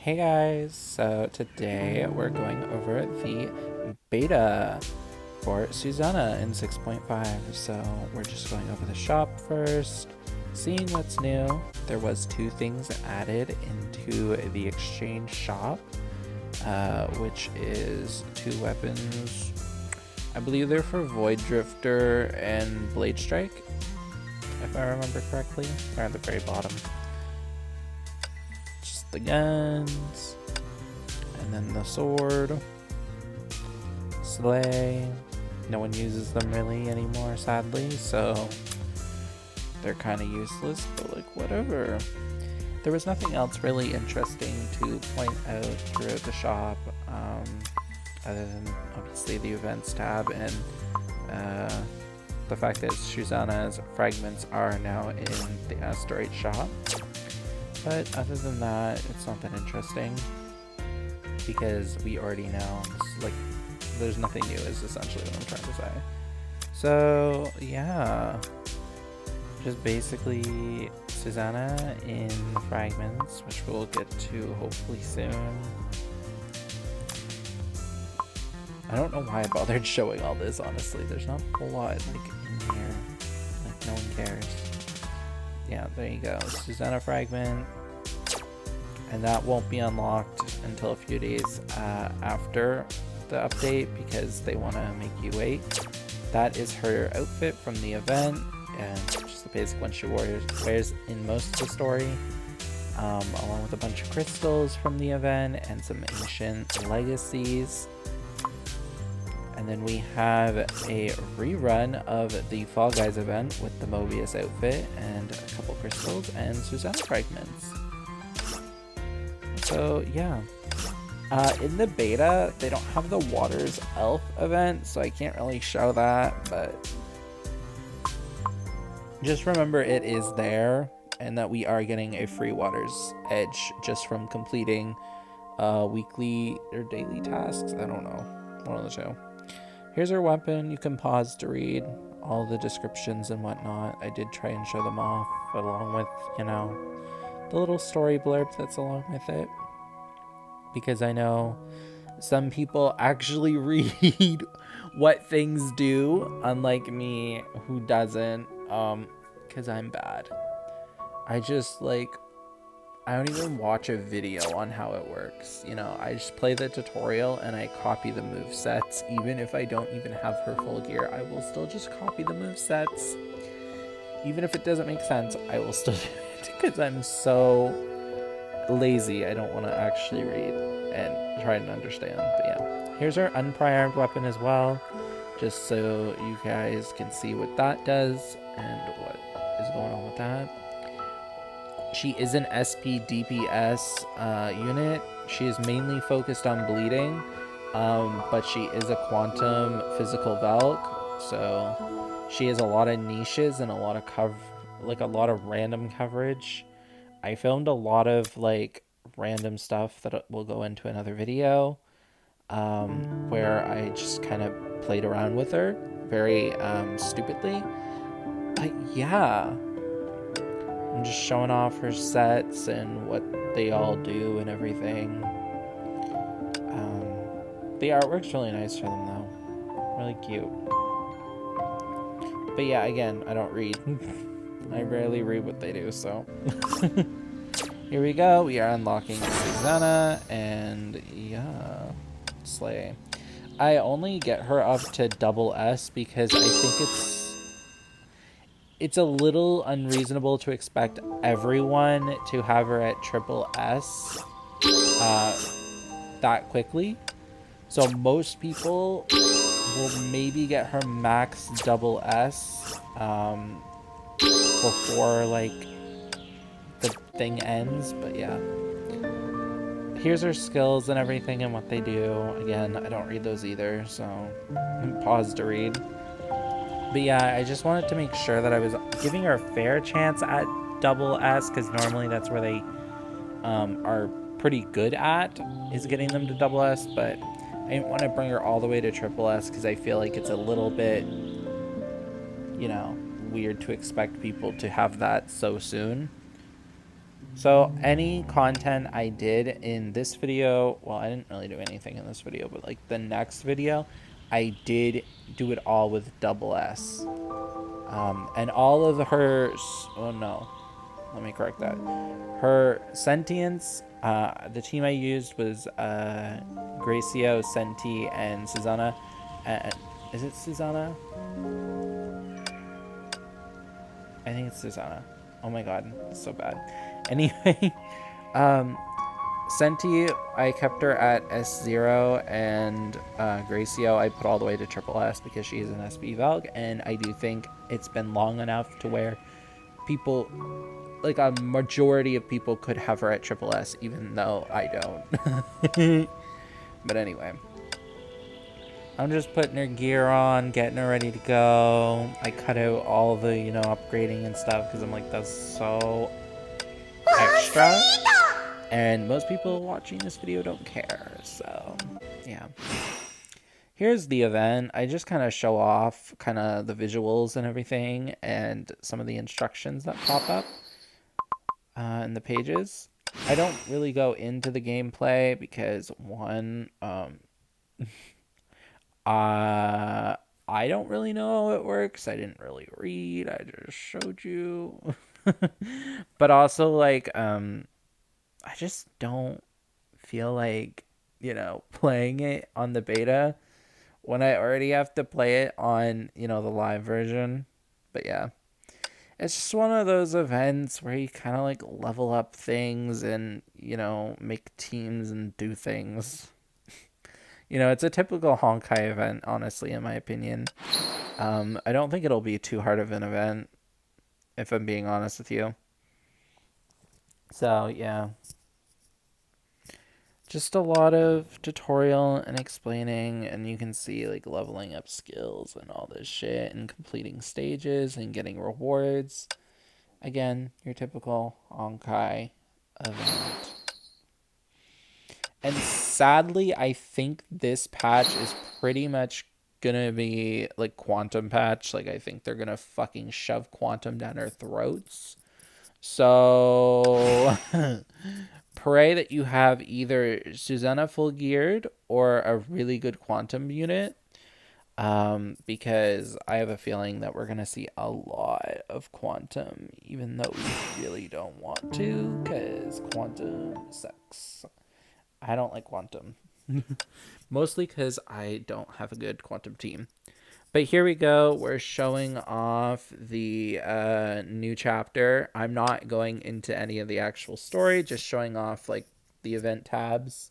Hey guys, so today we're going over the beta for Susanna in 6.5. So we're just going over the shop first, seeing what's new. There was two things added into the exchange shop, which is two weapons. I believe they're for Void Drifter and Blade Strike, if I remember correctly. They're at the very bottom. The guns, and then the sword, sleigh. No one uses them really anymore, sadly, so they're kind of useless, but like whatever. There was nothing else really interesting to point out throughout the shop, other than obviously the events tab and the fact that Susanna's fragments are now in the asteroid shop. But other than that, it's not that interesting because we already know. Like, there's nothing new is essentially what I'm trying to say. So, yeah. Just basically Susanna in fragments, which we'll get to hopefully soon. I don't know why I bothered showing all this, honestly. There's not a whole lot, like, in here. Like, no one cares. Yeah, there you go. Susanna fragment, and that won't be unlocked until a few days after the update because they want to make you wait. That is her outfit from the event, and just the basic one she wears in most of the story, along with a bunch of crystals from the event and some ancient legacies. And then we have a rerun of the Fall Guys event with the Mobius outfit and a couple crystals and Susanna fragments. So yeah, in the beta they don't have the Waters Elf event, so I can't really show that, but just remember it is there and that we are getting a free Waters Edge just from completing weekly or daily tasks. I don't know, one of the two. Here's our weapon. You can pause to read all the descriptions and whatnot. I did try and show them off along with, you know, the little story blurb that's along with it. Because I know some people actually read what things do, unlike me who doesn't, because I'm bad. I don't even watch a video on how it works. You know, I just play the tutorial and I copy the movesets. Even if I don't even have her full gear, I will still just copy the movesets. Even if it doesn't make sense, I will still do it because I'm so lazy. I don't want to actually read and try and understand. But yeah, here's our unprimed weapon as well, just so you guys can see what that does and what is going on with that. She is an SP DPS unit. She is mainly focused on bleeding, but she is a quantum physical Valk, so she has a lot of niches and a lot of a lot of random coverage. I filmed a lot of like random stuff that will go into another video, where I just kind of played around with her very stupidly. But yeah. I'm just showing off her sets and what they all do and everything. The artwork's really nice for them though. Really cute. But yeah, again, I don't read. I rarely read what they do, so. Here we go. We are unlocking Susanna and yeah, slay. I only get her up to double S because I think it's a little unreasonable to expect everyone to have her at triple S that quickly. So most people will maybe get her max double S before like the thing ends. But yeah, here's her skills and everything and what they do. Again, I don't read those either, so pause to read. But yeah, I just wanted to make sure that I was giving her a fair chance at double S, because normally that's where they are pretty good at, is getting them to double S, but I didn't want to bring her all the way to triple S because I feel like it's a little bit, you know, weird to expect people to have that so soon. So any content I did in this video, well, I didn't really do anything in this video, but like the next video, I did do it all with WS. And all of her, oh no, let me correct that. Her sentience, the team I used was Gracio, Senti, and Susanna. Is it Susanna? I think it's Susanna. Oh my god, it's so bad. Anyway, Senti, I kept her at S0, and Gracio, I put all the way to triple S because she is an SB Valk, and I do think it's been long enough to where people, like a majority of people, could have her at triple S, even though I don't. But anyway, I'm just putting her gear on, getting her ready to go. I cut out all the, you know, upgrading and stuff because I'm like, that's so extra. And most people watching this video don't care, so yeah. Here's the event. I just kind of show off kind of the visuals and everything and some of the instructions that pop up in the pages. I don't really go into the gameplay because one, I don't really know how it works. I didn't really read. I just showed you. But also, like, I just don't feel like, you know, playing it on the beta when I already have to play it on, you know, the live version. But yeah, it's just one of those events where you kind of like level up things and, you know, make teams and do things. You know, it's a typical Honkai event, honestly, in my opinion. I don't think it'll be too hard of an event, if I'm being honest with you. So, yeah. Just a lot of tutorial and explaining, and you can see, like, leveling up skills and all this shit, and completing stages and getting rewards. Again, your typical Honkai event. And sadly, I think this patch is pretty much gonna be like Quantum patch. Like, I think they're gonna fucking shove Quantum down our throats. So pray that you have either Susanna full geared or a really good Quantum unit. Because I have a feeling that we're gonna see a lot of Quantum, even though we really don't want to, because Quantum sucks. I don't like Quantum. Mostly because I don't have a good Quantum team. But here we go. We're showing off the new chapter. I'm not going into any of the actual story, just showing off like the event tabs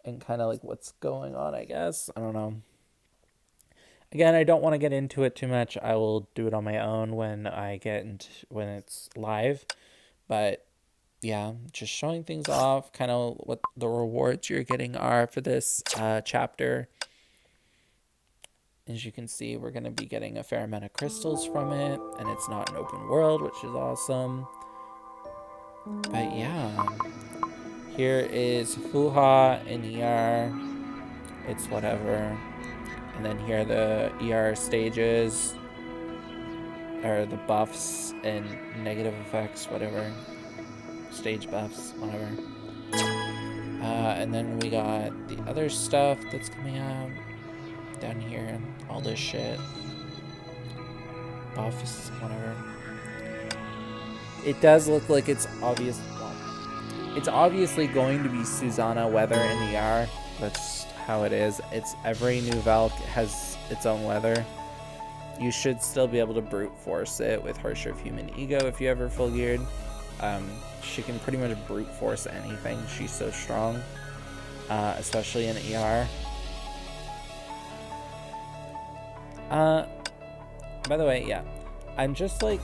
and kind of like what's going on, I guess. I don't know. Again, I don't want to get into it too much. I will do it on my own when when it's live. But yeah, just showing things off, kind of what the rewards you're getting are for this chapter. As you can see, we're going to be getting a fair amount of crystals from it, and it's not an open world, which is awesome. But yeah, here is Fuha and ER. It's whatever. And then here are the ER stages, or the buffs and negative effects, whatever. Stage buffs, whatever. And then we got the other stuff that's coming out down here, all this shit, buffs, whatever. It does look like it's obvious. Well, it's obviously going to be Susanna weather in the ER. That's how it is. It's every new Valk has its own weather. You should still be able to brute force it with Harsher of Human Ego if you ever full geared. She can pretty much brute force anything. She's so strong, especially in ER. By the way, yeah, I'm just like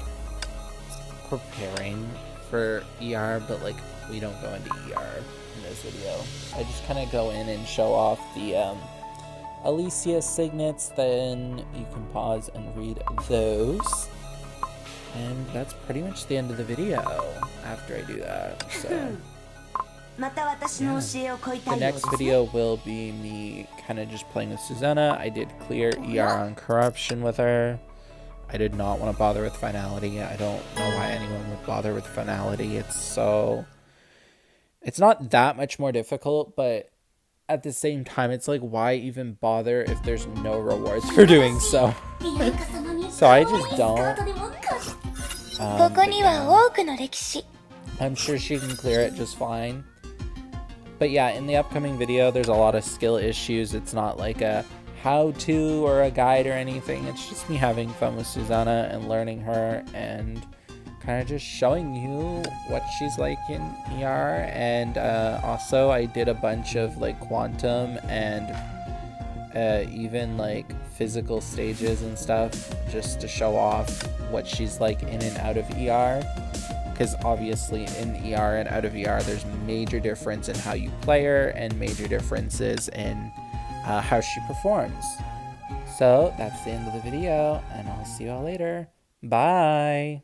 preparing for ER, but like we don't go into ER in this video. I just kind of go in and show off the Alicia signets, then you can pause and read those. And that's pretty much the end of the video after I do that. So yeah. The next video will be me kind of just playing with Susanna. I did clear ER on corruption with her. I did not want to bother with finality. I don't know why anyone would bother with finality. It's not that much more difficult, but at the same time, it's like, why even bother if there's no rewards for doing so? So I just don't. I'm sure she can clear it just fine. But yeah, in the upcoming video, there's a lot of skill issues. It's not like a how-to or a guide or anything. It's just me having fun with Susanna and learning her and kind of just showing you what she's like in ER. And also I did a bunch of like quantum and even like physical stages and stuff just to show off what she's like in and out of ER, because obviously in ER and out of ER there's major difference in how you play her and major differences in how she performs. So that's the end of the video, and I'll see you all later. Bye.